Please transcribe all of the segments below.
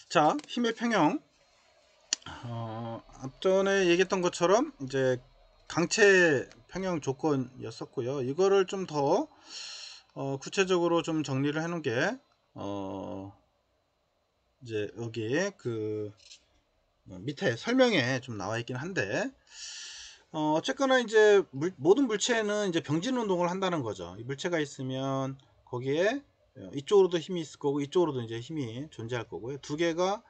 자, 힘의 평형. 앞전에 얘기했던 것처럼 이제 강체 평형 조건이었었고요. 이거를 좀 더 구체적으로 좀 정리를 해놓은 게 이제 여기에 그 밑에 설명에 좀 나와 있긴 한데, 어쨌거나 이제 모든 물체는 이제 병진 운동을 한다는 거죠. 이 물체가 있으면 거기에 이쪽으로도 힘이 있을 거고 이쪽으로도 이제 힘이 존재할 거고요. 두 개가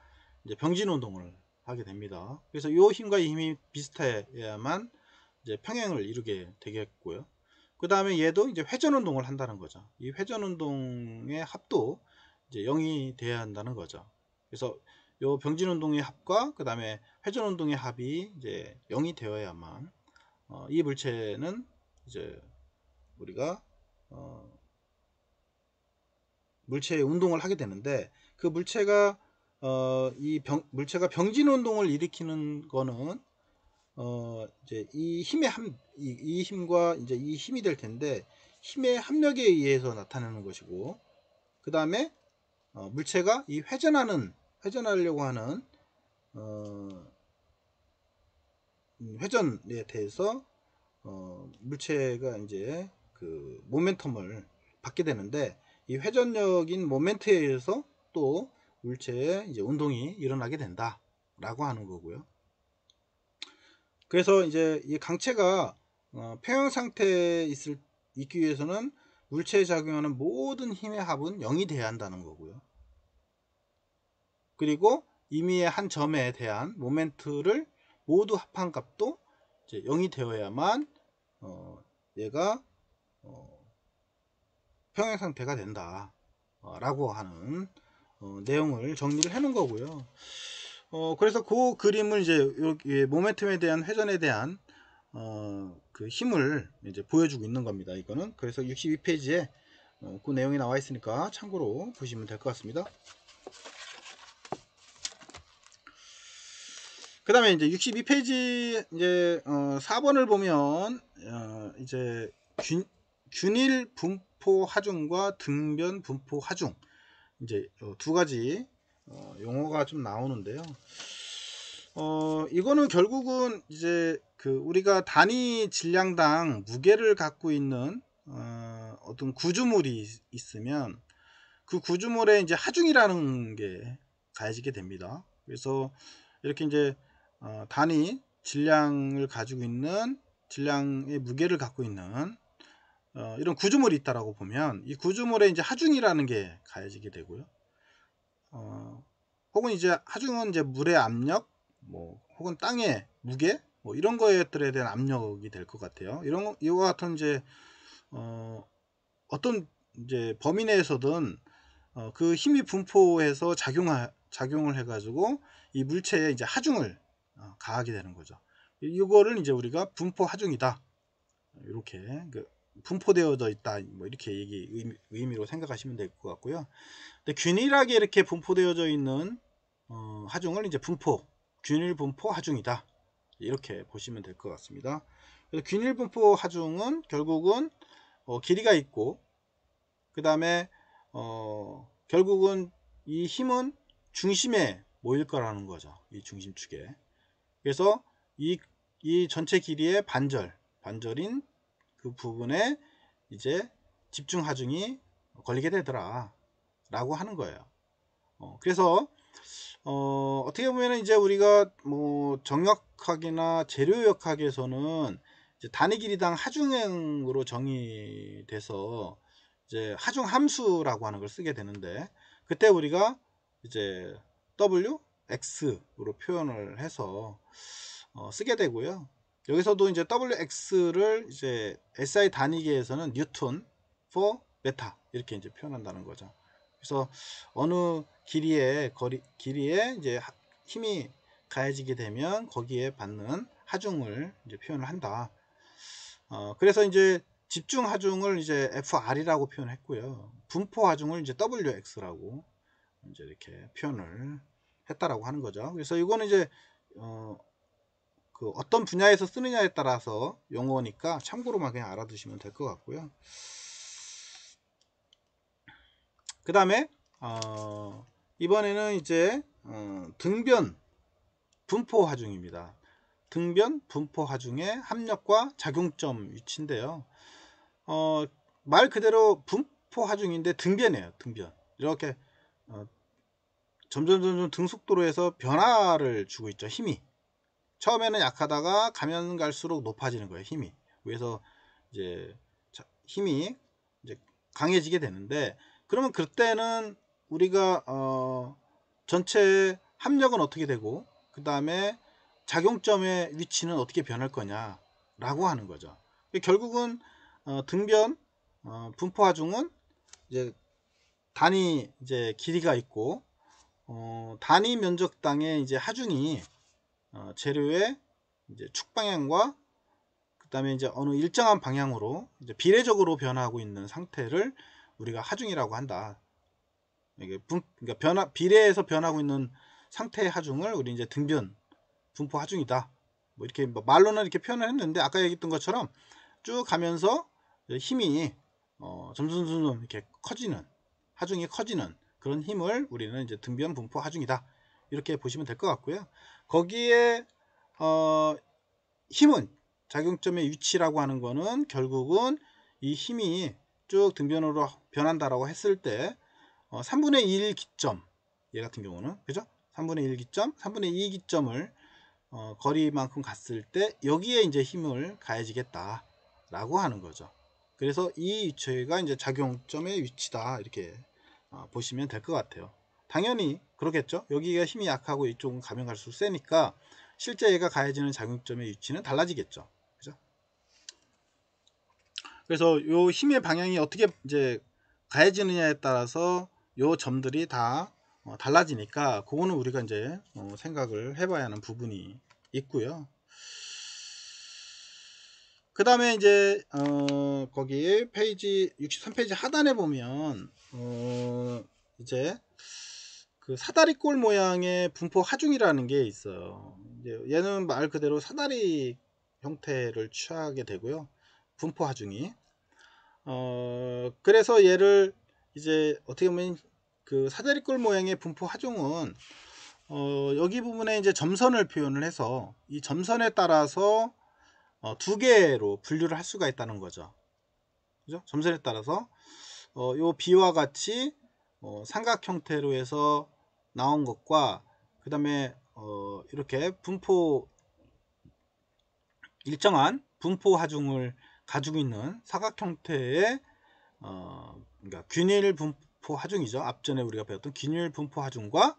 이제 병진 운동을 하게 됩니다. 그래서 이 힘과 이 힘이 비슷해야만 이제 평행을 이루게 되겠고요. 그 다음에 얘도 이제 회전 운동을 한다는 거죠. 이 회전 운동의 합도 이제 0이 돼야 한다는 거죠. 그래서 요 병진 운동의 합과 그 다음에 회전 운동의 합이 이제 0이 되어야만 이 물체는 이제 우리가 물체의 운동을 하게 되는데, 그 물체가 물체가 병진 운동을 일으키는 거는 이제 이 힘의 이 힘과 이제 이 힘이 될 텐데, 힘의 합력에 의해서 나타나는 것이고, 그 다음에 물체가 이 회전하려고 하는 회전에 대해서 물체가 이제 그 모멘텀을 받게 되는데, 이 회전력인 모멘트에 의해서 또 물체의 이제 운동이 일어나게 된다 라고 하는 거고요. 그래서 이제 이 강체가 평형 상태에 있기 위해서는 물체에 작용하는 모든 힘의 합은 0이 돼야 한다는 거고요. 그리고 임의의 한 점에 대한 모멘트를 모두 합한 값도 이제 0이 되어야만 얘가 평행 상태가 된다 라고 하는 내용을 정리를 해 놓은 거고요. 그래서 그 그림을 이제 여기 모멘텀에 대한 회전에 대한 그 힘을 이제 보여주고 있는 겁니다. 이거는 그래서 62페이지에 그 내용이 나와 있으니까 참고로 보시면 될 것 같습니다. 그 다음에 이제 62페이지 이제 4번을 보면 이제 균일 분포 하중과 등변 분포 하중, 이제 두 가지 용어가 좀 나오는데요. 이거는 결국은 이제 그 우리가 단위 질량당 무게를 갖고 있는 어떤 구조물이 있으면 그 구조물에 이제 하중이라는 게 가해지게 됩니다. 그래서 이렇게 이제 단위 질량을 가지고 있는, 질량의 무게를 갖고 있는 이런 구조물이 있다라고 보면 이 구조물에 이제 하중이라는 게 가해지게 되고요. 혹은 이제 하중은 이제 물의 압력, 뭐 혹은 땅의 무게, 뭐 이런 것들에 대한 압력이 될 것 같아요. 이와 같은 이제 어떤 이제 범위 내에서든 그 힘이 분포해서 작용을 해가지고 이 물체에 이제 하중을 가하게 되는 거죠. 이거를 이제 우리가 분포 하중이다, 이렇게 그 분포되어져 있다, 뭐 이렇게 의미로 생각하시면 될 것 같고요. 근데 균일하게 이렇게 분포되어져 있는 하중을 이제 균일 분포 하중이다, 이렇게 보시면 될 것 같습니다. 그래서 균일 분포 하중은 결국은 길이가 있고, 그 다음에 결국은 이 힘은 중심에 모일 거라는 거죠. 이 중심축에. 그래서 이 전체 길이의 반절인 그 부분에 이제 집중 하중이 걸리게 되더라 라고 하는 거예요. 그래서 어떻게 보면 이제 우리가 뭐 정역학이나 재료역학에서는 이제 단위 길이당 하중으로 정의돼서 이제 하중 함수라고 하는 걸 쓰게 되는데, 그때 우리가 이제 W, X로 표현을 해서 쓰게 되고요. 여기서도 이제 WX를 이제 SI 단위계에서는 뉴턴 for 메타 이렇게 이제 표현한다는 거죠. 그래서 어느 길이에 이제 힘이 가해지게 되면 거기에 받는 하중을 이제 표현을 한다. 그래서 이제 집중 하중을 이제 FR이라고 표현했고요. 분포 하중을 이제 WX라고 이제 이렇게 표현을 했다라고 하는 거죠. 그래서 이거는 이제 그 어떤 분야에서 쓰느냐에 따라서 용어니까 참고로만 그냥 알아두시면 될 것 같고요. 그 다음에 이번에는 이제 등변 분포 하중입니다. 등변 분포 하중의 합력과 작용점 위치인데요. 말 그대로 분포 하중인데 등변이에요. 등변. 이렇게 점점 등속도로에서 변화를 주고 있죠. 힘이. 처음에는 약하다가 가면 갈수록 높아지는 거예요. 힘이. 그래서 이제 힘이 이제 강해지게 되는데, 그러면 그때는 우리가 전체 합력은 어떻게 되고 그 다음에 작용점의 위치는 어떻게 변할 거냐 라고 하는 거죠. 결국은 등변 분포 하중은 이제 단위 이제 길이가 있고 단위 면적당의 이제 하중이 재료의 이제 축 방향과 그 다음에 이제 어느 일정한 방향으로 이제 비례적으로 변화하고 있는 상태를 우리가 하중이라고 한다. 이게 그러니까 비례해서 변하고 있는 상태의 하중을 우리 이제 등변 분포 하중이다. 뭐 이렇게 말로는 이렇게 표현을 했는데, 아까 얘기했던 것처럼 쭉 가면서 힘이 점점 이렇게 커지는, 하중이 커지는 그런 힘을 우리는 이제 등변 분포 하중이다. 이렇게 보시면 될 것 같고요. 거기에 힘은, 작용점의 위치라고 하는 거는 결국은 이 힘이 쭉 등변으로 변한다라고 했을 때 3분의 1 기점, 얘 같은 경우는 그죠? 3분의 1 기점, 3분의 2 기점을 거리만큼 갔을 때 여기에 이제 힘을 가해지겠다 라고 하는 거죠. 그래서 이 위치가 이제 작용점의 위치다, 이렇게 보시면 될 것 같아요. 당연히 그렇겠죠. 여기가 힘이 약하고 이쪽은 가면 갈수록 세니까 실제 얘가 가해지는 작용점의 위치는 달라지겠죠. 그죠? 그래서 요 힘의 방향이 어떻게 이제 가해지느냐에 따라서 요 점들이 다 달라지니까 그거는 우리가 이제 생각을 해봐야 하는 부분이 있고요. 그 다음에 이제 거기 페이지 63페이지 하단에 보면 이제 그 사다리꼴 모양의 분포 하중이라는 게 있어요. 이제 얘는 말 그대로 사다리 형태를 취하게 되고요. 분포 하중이. 그래서 얘를 이제 어떻게 보면 그 사다리꼴 모양의 분포 하중은 여기 부분에 이제 점선을 표현을 해서 이 점선에 따라서 두 개로 분류를 할 수가 있다는 거죠. 그죠? 점선에 따라서 요 B와 같이 삼각 형태로 해서 나온 것과 그 다음에 이렇게 분포, 일정한 분포 하중을 가지고 있는 사각 형태의 그러니까 균일 분포 하중이죠. 앞전에 우리가 배웠던 균일 분포 하중과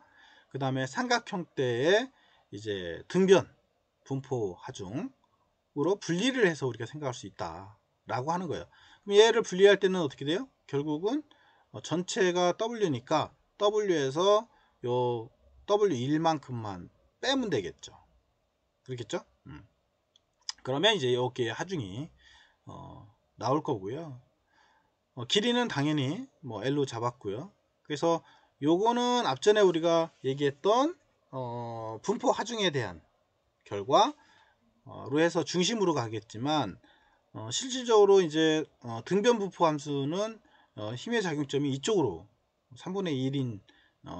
그 다음에 삼각 형태의 이제 등변 분포 하중으로 분리를 해서 우리가 생각할 수 있다 라고 하는 거예요. 그럼 얘를 분리할 때는 어떻게 돼요? 결국은 전체가 W니까 W에서 요 W1만큼만 빼면 되겠죠. 그렇겠죠? 그러면 이제 여기에 하중이 나올 거고요. 길이는 당연히 뭐 L로 잡았고요. 그래서 요거는 앞전에 우리가 얘기했던 분포 하중에 대한 결과로 해서 중심으로 가겠지만 실질적으로 이제 등변 분포 함수는 힘의 작용점이 이쪽으로 3분의 1인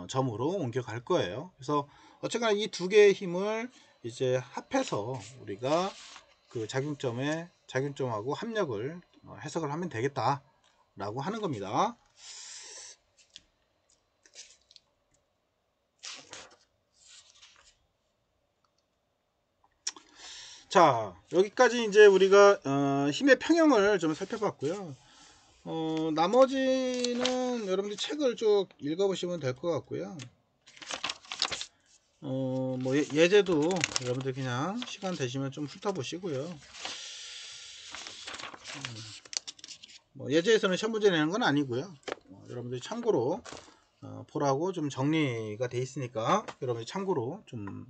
점으로 옮겨갈 거예요. 그래서 어쨌거나 이 두 개의 힘을 이제 합해서 우리가 그 작용점하고 합력을 해석을 하면 되겠다 라고 하는 겁니다. 자, 여기까지 이제 우리가 힘의 평형을 좀 살펴봤고요. 나머지는 여러분들 책을 쭉 읽어보시면 될 것 같고요. 뭐 예제도 여러분들 그냥 시간 되시면 좀 훑어보시고요. 뭐 예제에서는 시험 문제 내는 건 아니고요. 여러분들이 참고로 보라고 좀 정리가 돼 있으니까 여러분들이 참고로 좀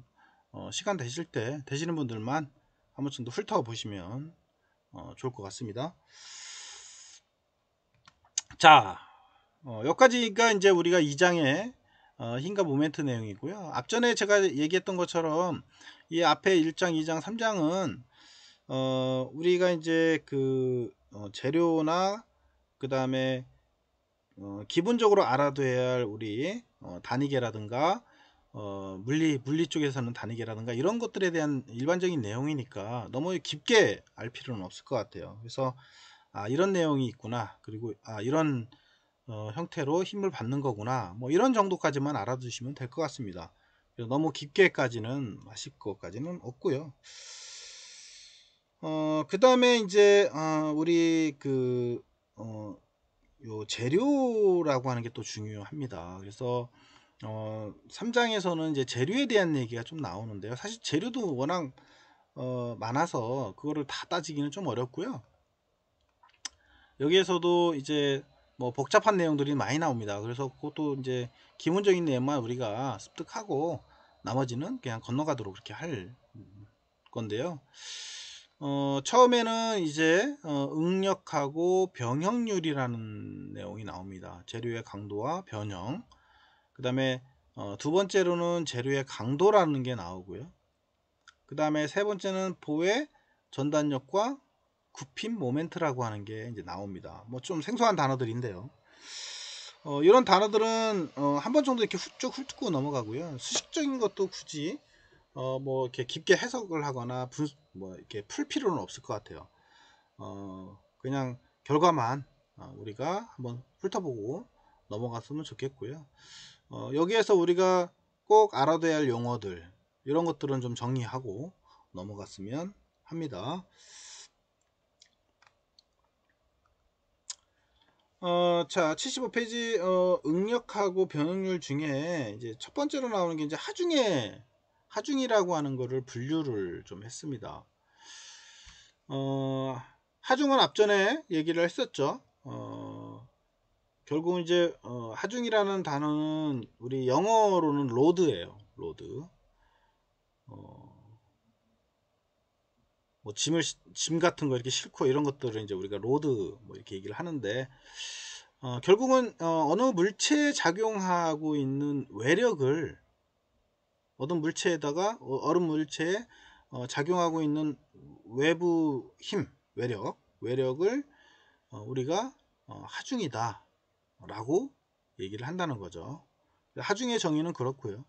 시간 되실 때 되시는 분들만 한 번쯤 더 훑어보시면 좋을 것 같습니다. 자, 여기까지가 이제 우리가 2장의 힘과 모멘트 내용이고요. 앞전에 제가 얘기했던 것처럼 이 앞에 1장, 2장, 3장은 우리가 이제 그 재료나 그 다음에 기본적으로 알아둬야 할 우리 단위계라든가 물리 쪽에서는 단위계라든가 이런 것들에 대한 일반적인 내용이니까 너무 깊게 알 필요는 없을 것 같아요. 그래서 이런 내용이 있구나, 그리고 이런 형태로 힘을 받는 거구나, 뭐 이런 정도까지만 알아두시면 될 것 같습니다. 너무 깊게까지는 하실 것까지는 없고요. 그 다음에 이제 우리 요 재료라고 하는 게 또 중요합니다. 그래서 3장에서는 이제 재료에 대한 얘기가 좀 나오는데요. 사실 재료도 워낙 많아서 그거를 다 따지기는 좀 어렵고요. 여기에서도 이제 뭐 복잡한 내용들이 많이 나옵니다. 그래서 그것도 이제 기본적인 내용만 우리가 습득하고 나머지는 그냥 건너가도록 그렇게 할 건데요. 처음에는 이제 응력하고 병형률이라는 내용이 나옵니다. 재료의 강도와 변형. 그 다음에 두 번째로는 재료의 강도라는 게 나오고요. 그 다음에 세 번째는 보의 전단력과 굽힘 모멘트라고 하는 게 이제 나옵니다. 뭐 좀 생소한 단어들인데요. 이런 단어들은 한 번 정도 이렇게 훌쩍 훑고 넘어가고요. 수식적인 것도 굳이 뭐 이렇게 깊게 해석을 하거나 뭐 이렇게 풀 필요는 없을 것 같아요. 그냥 결과만 우리가 한번 훑어보고 넘어갔으면 좋겠고요. 여기에서 우리가 꼭 알아둬야 할 용어들, 이런 것들은 좀 정리하고 넘어갔으면 합니다. 자, 75페이지 응력하고 변형률 중에 이제 첫 번째로 나오는 게 이제 하중이라고 하는 거를 분류를 좀 했습니다. 하중은 앞전에 얘기를 했었죠. 결국은 이제 하중이라는 단어는 우리 영어로는 로드예요. 로드. 뭐 짐 같은 거 이렇게 싣고 이런 것들을 이제 우리가 로드 뭐 이렇게 얘기를 하는데, 결국은 어느 물체에 작용하고 있는 외력을, 어떤 물체에다가 얼음 물체에 작용하고 있는 외부 힘, 외력을 우리가 하중이다 라고 얘기를 한다는 거죠. 하중의 정의는 그렇고요.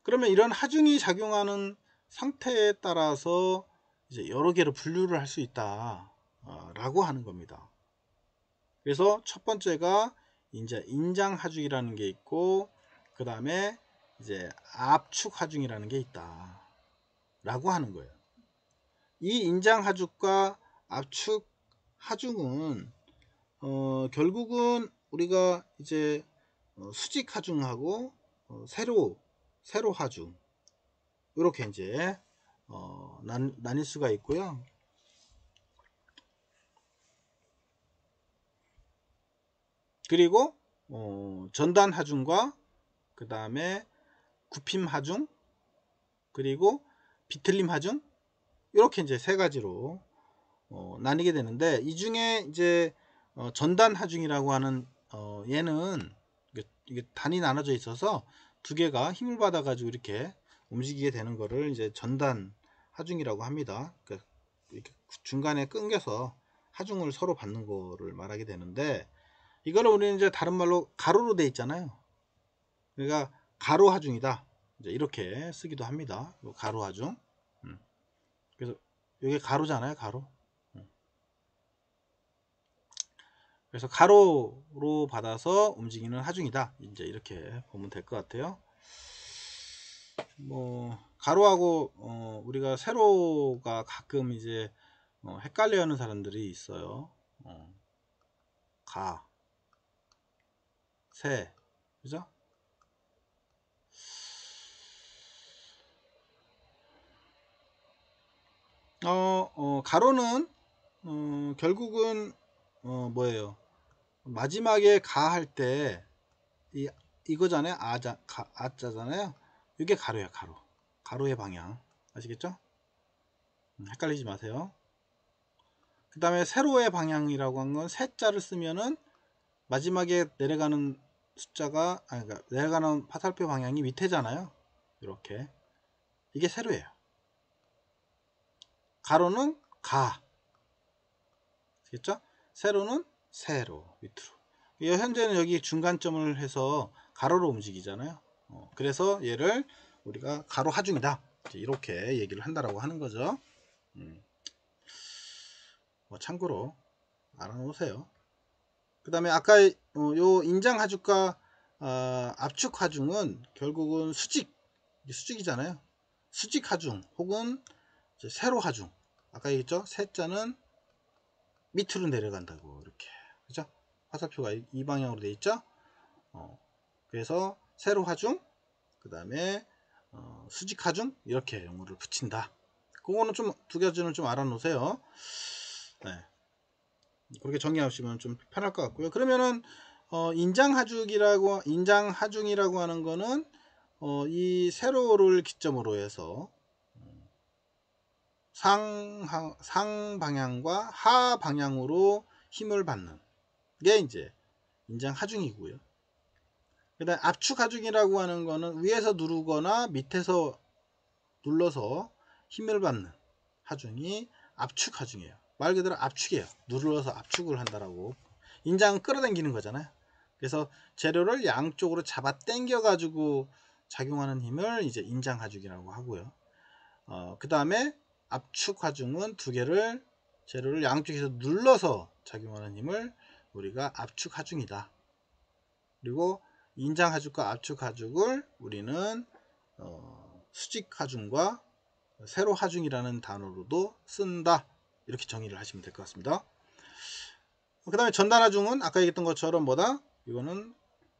그러면 이런 하중이 작용하는 상태에 따라서 이제 여러 개로 분류를 할 수 있다 라고 하는 겁니다. 그래서 첫 번째가 이제 인장 하중이라는 게 있고, 그 다음에 이제 압축 하중이라는 게 있다 라고 하는 거예요. 이 인장 하중과 압축 하중은 결국은 우리가 이제 수직 하중하고 세로 하중, 이렇게 이제 나뉠 수가 있고요. 그리고 전단 하중과 그 다음에 굽힘 하중, 그리고 비틀림 하중, 이렇게 이제 세 가지로 나뉘게 되는데, 이 중에 이제 전단 하중이라고 하는 얘는 이게 단이 나눠져 있어서 두 개가 힘을 받아 가지고 이렇게 움직이게 되는 거를 이제 전단 하중이라고 합니다. 그러니까 이렇게 중간에 끊겨서 하중을 서로 받는 거를 말하게 되는데, 이거를 우리는 이제 다른 말로 가로로 돼 있잖아요. 그러니까 가로 하중이다, 이제 이렇게 쓰기도 합니다. 가로 하중. 그래서 이게 가로잖아요, 가로. 그래서 가로로 받아서 움직이는 하중이다, 이제 이렇게 보면 될 것 같아요. 뭐 가로하고 우리가 세로가 가끔 이제 헷갈려 하는 사람들이 있어요. 가, 세, 그죠? 가로는 결국은 뭐예요? 마지막에 가 할 때 이거잖아요. 아자잖아요. 이게 가로야, 가로. 가로의 방향. 아시겠죠? 헷갈리지 마세요. 그 다음에 세로의 방향이라고 한 건 세자를 쓰면은 마지막에 내려가는 숫자가, 그러니까 내려가는 화살표 방향이 밑에잖아요. 이렇게. 이게 세로예요. 가로는 가. 아시겠죠? 세로는 세로, 밑으로. 현재는 여기 중간점을 해서 가로로 움직이잖아요. 그래서 얘를 우리가 가로 하중이다 이렇게 얘기를 한다라고 하는 거죠. 뭐 참고로 알아놓으세요. 그 다음에 아까 요 인장 하중과 압축 하중은 결국은 수직이잖아요. 수직 하중 혹은 세로 하중. 아까 얘기했죠. 세자는 밑으로 내려간다고 이렇게, 그죠? 화살표가 이 방향으로 돼 있죠. 그래서 세로 하중, 그 다음에 수직 하중 이렇게 용어를 붙인다. 그거는 좀 두 가지는 좀 알아놓으세요. 네. 그렇게 정리하시면 좀 편할 것 같고요. 그러면은 인장 하중이라고 하는 거는 이 세로를 기점으로 해서 상 방향과 하 방향으로 힘을 받는 게 이제 인장 하중이고요. 그다음 압축 하중이라고 하는 거는 위에서 누르거나 밑에서 눌러서 힘을 받는 하중이 압축 하중이에요. 말 그대로 압축이에요. 눌러서 압축을 한다라고. 인장은 끌어당기는 거잖아요. 그래서 재료를 양쪽으로 잡아 당겨 가지고 작용하는 힘을 이제 인장 하중이라고 하고요. 그 다음에 압축 하중은 두 개를 재료를 양쪽에서 눌러서 작용하는 힘을 우리가 압축 하중이다. 그리고 인장 하중과 압축 하중을 우리는 수직 하중과 세로 하중이라는 단어로도 쓴다. 이렇게 정의를 하시면 될 것 같습니다. 그 다음에 전단 하중은 아까 얘기했던 것처럼 뭐다? 이거는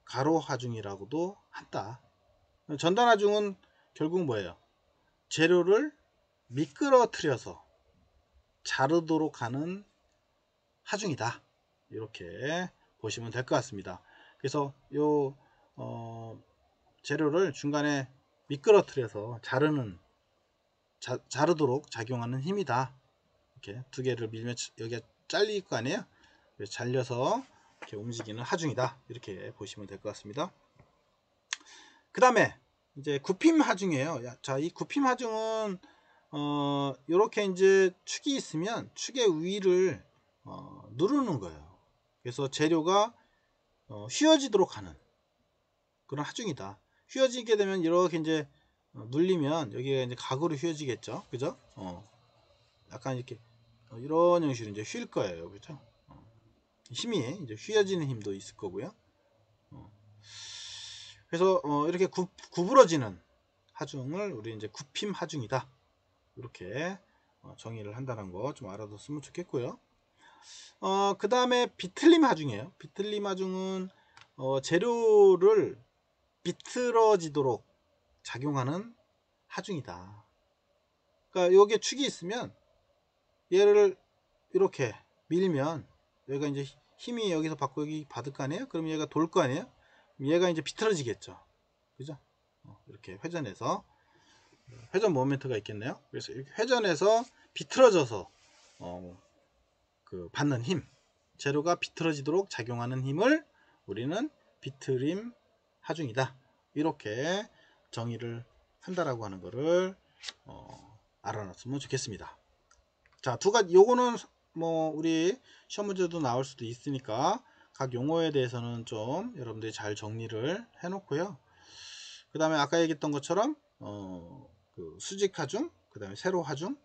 가로 하중이라고도 한다. 전단 하중은 결국 뭐예요? 재료를 미끄러뜨려서 자르도록 하는 하중이다. 이렇게 보시면 될 것 같습니다. 그래서 요 재료를 중간에 미끄러뜨려서 자르도록 작용하는 힘이다. 이렇게 두 개를 밀면 여기가 잘릴 거 아니에요? 그래서 잘려서 이렇게 움직이는 하중이다. 이렇게 보시면 될 것 같습니다. 그 다음에 이제 굽힘 하중이에요. 자, 이 굽힘 하중은 이렇게 이제 축이 있으면 축의 위를 누르는 거예요. 그래서 재료가 휘어지도록 하는 그런 하중이다. 휘어지게 되면 이렇게 이제 눌리면 여기가 이제 각으로 휘어지겠죠, 그죠? 약간 이렇게 이런 형식으로 이제 휠 거예요, 그죠? 힘이 이제 휘어지는 힘도 있을 거고요. 그래서 이렇게 구부러지는 하중을 우리 이제 굽힘 하중이다. 이렇게 정의를 한다는 거 좀 알아뒀으면 좋겠고요. 그 다음에 비틀림 하중이에요. 비틀림 하중은 재료를 비틀어지도록 작용하는 하중이다. 그러니까 여기에 축이 있으면 얘를 이렇게 밀면 여기가 이제 힘이 여기서 받고 여기 받을 거 아니에요? 그럼 얘가 돌 거 아니에요? 얘가 이제 비틀어지겠죠. 그죠? 이렇게 회전해서 회전 모멘트가 있겠네요. 그래서 이렇게 회전해서 비틀어져서 그 받는 힘, 재료가 비틀어지도록 작용하는 힘을 우리는 비틀림 하중이다. 이렇게 정의를 한다라고 하는 거를 알아놨으면 좋겠습니다. 자, 두 가지 요거는 뭐 우리 시험 문제도 나올 수도 있으니까 각 용어에 대해서는 좀 여러분들이 잘 정리를 해 놓고요. 그 다음에 아까 얘기했던 것처럼 그 수직 하중, 그 다음에 세로 하중,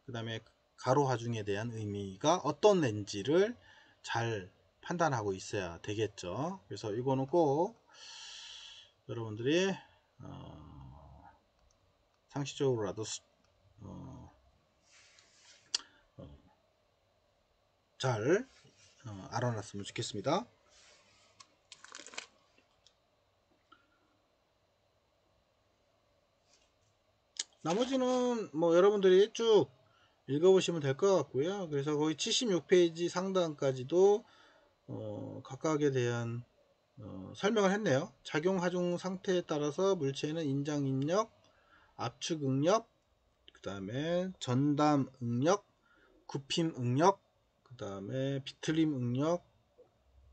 그 다음에 가로 하중에 대한 의미가 어떤 렌지를 잘 판단하고 있어야 되겠죠. 그래서 이거는 꼭 여러분들이 상식적으로라도 잘 알아놨으면 좋겠습니다. 나머지는 뭐 여러분들이 쭉 읽어보시면 될 것 같고요. 그래서 거의 76페이지 상단까지도 각각에 대한 설명을 했네요. 작용 하중 상태에 따라서 물체는 인장 응력, 압축 응력, 그 다음에 전담 응력, 굽힘 응력, 그 다음에 비틀림 응력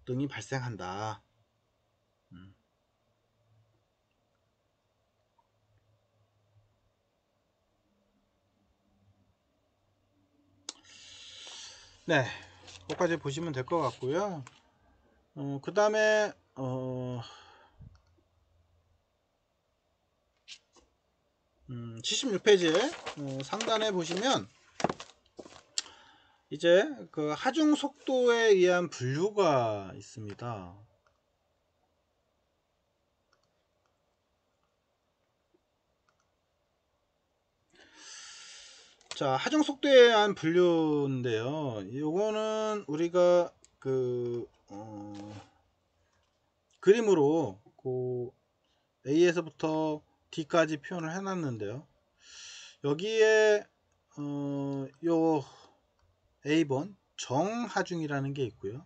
등이 발생한다. 네, 거기까지 보시면 될 것 같고요. 그 다음에 76페이지에 상단에 보시면 이제 그 하중 속도에 의한 분류가 있습니다. 자, 하중 속도에 의한 분류인데요. 요거는 우리가 그림으로 A에서부터 D까지 표현을 해놨는데요. 여기에 요 A번 정하중이라는 게 있고요.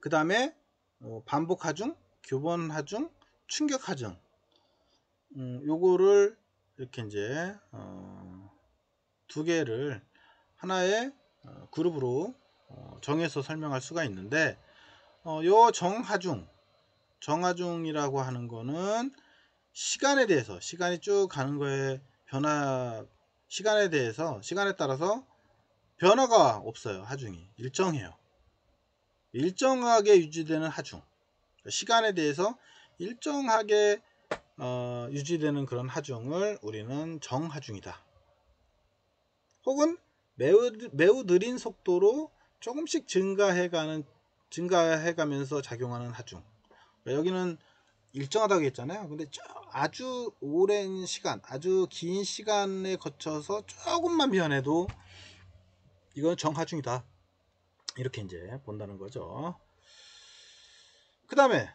그 다음에 반복하중, 교번하중, 충격하중, 요거를 이렇게 이제 두 개를 하나의 그룹으로 정해서 설명할 수가 있는데, 요 정하중이라고 하는 거는 시간에 대해서, 시간이 쭉 가는 거에 시간에 따라서 변화가 없어요. 하중이 일정해요. 일정하게 유지되는 하중, 시간에 대해서 일정하게 유지되는 그런 하중을 우리는 정하중이다. 혹은 매우 느린 속도로 조금씩 증가해가면서 작용하는 하중. 여기는 일정하다고 했잖아요. 근데 아주 오랜 시간, 아주 긴 시간에 거쳐서 조금만 변해도 이건 정하중이다. 이렇게 이제 본다는 거죠. 그 다음에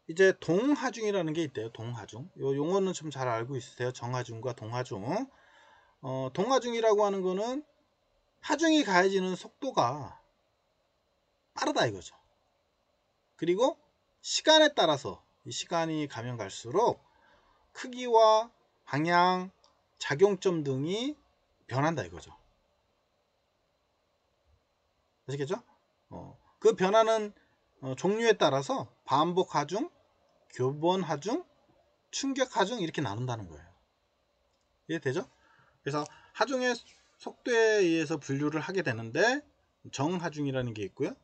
이제 동하중이라는 게 있대요. 동하중. 요 용어는 좀 잘 알고 있으세요. 정하중과 동하중. 동하중이라고 하는 거는 하중이 가해지는 속도가 빠르다 이거죠. 그리고 시간에 따라서 이 시간이 가면 갈수록 크기와 방향, 작용점 등이 변한다 이거죠. 아시겠죠? 그 변화는 종류에 따라서 반복하중, 교번하중, 충격하중 이렇게 나눈다는 거예요. 이해되죠? 그래서 하중의 속도에 의해서 분류를 하게 되는데 정하중이라는 게 있고요.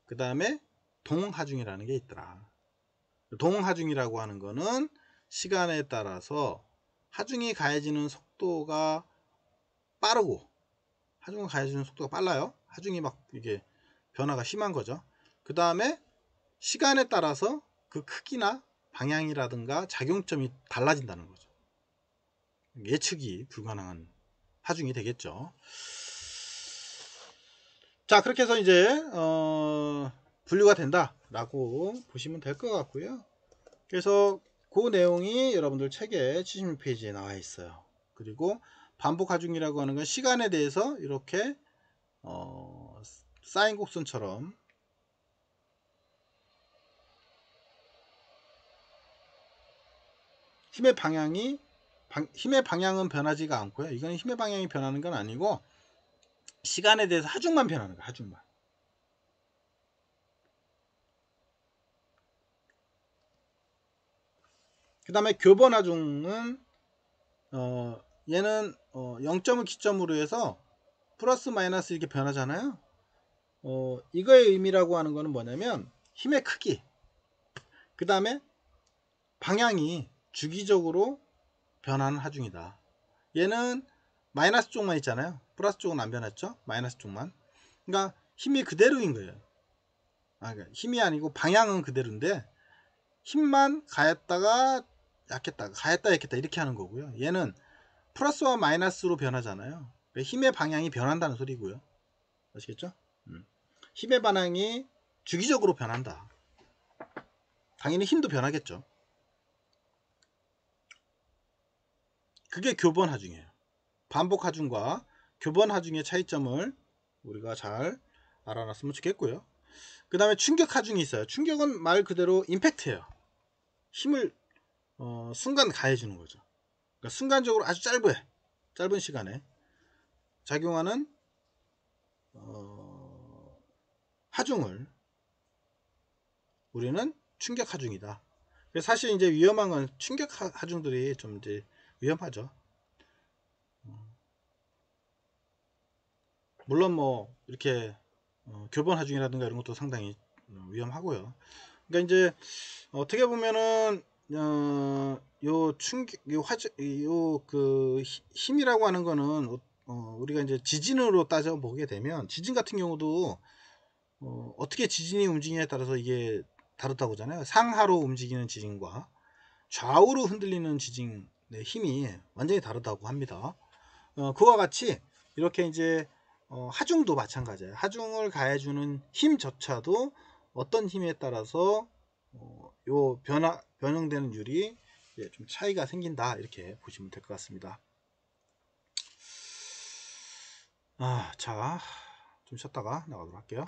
그 다음에 동하중이라는 게 있더라. 동하중이라고 하는 거는 시간에 따라서 하중이 가해지는 속도가 빠르고, 하중이 가해지는 속도가 빨라요. 하중이 막 이게 변화가 심한 거죠. 그 다음에 시간에 따라서 그 크기나 방향이라든가 작용점이 달라진다는 거죠. 예측이 불가능한 하중이 되겠죠. 자, 그렇게 해서 이제 분류가 된다라고 보시면 될 것 같고요. 그래서 그 내용이 여러분들 책에 76페이지에 나와 있어요. 그리고 반복 하중이라고 하는 건 시간에 대해서 이렇게 사인 곡선처럼 힘의 방향은 변하지가 않고요. 이건 힘의 방향이 변하는 건 아니고 시간에 대해서 하중만 변하는 거예요. 하중만. 그 다음에 교번 하중은 얘는 0점을 기점으로 해서 플러스 마이너스 이렇게 변하잖아요. 이거의 의미라고 하는 거는 뭐냐면 힘의 크기, 그 다음에 방향이 주기적으로 변하는 하중이다. 얘는 마이너스 쪽만 있잖아요. 플러스 쪽은 안 변했죠. 마이너스 쪽만. 그러니까 힘이 그대로인 거예요. 그러니까 힘이 아니고 방향은 그대로인데 힘만 가했다가 약했다가 가했다 약했다 이렇게 하는 거고요. 얘는 플러스와 마이너스로 변하잖아요. 힘의 방향이 변한다는 소리고요. 아시겠죠? 힘의 방향이 주기적으로 변한다. 당연히 힘도 변하겠죠. 그게 교번 하중이에요. 반복 하중과 교번 하중의 차이점을 우리가 잘 알아놨으면 좋겠고요. 그 다음에 충격 하중이 있어요. 충격은 말 그대로 임팩트예요. 힘을 순간 가해주는 거죠. 그러니까 순간적으로 아주 짧은 시간에 작용하는 하중을 우리는 충격 하중이다. 사실 이제 위험한 건 충격 하중들이 좀 이제 위험하죠. 물론 뭐 이렇게 교번 하중이라든가 이런 것도 상당히 위험하고요. 그러니까 이제 어떻게 보면은 요 충격, 요 화재, 요 그 힘이라고 하는 거는 우리가 이제 지진으로 따져 보게 되면 지진 같은 경우도 어떻게 지진이 움직이냐에 따라서 이게 다르다고 하잖아요. 상하로 움직이는 지진과 좌우로 흔들리는 지진의 힘이 완전히 다르다고 합니다. 그와 같이 이렇게 이제 하중도 마찬가지예요. 하중을 가해주는 힘조차도 어떤 힘에 따라서 요 변형되는 율이 좀 차이가 생긴다, 이렇게 보시면 될 것 같습니다. 자, 좀 쉬었다가 나가도록 할게요.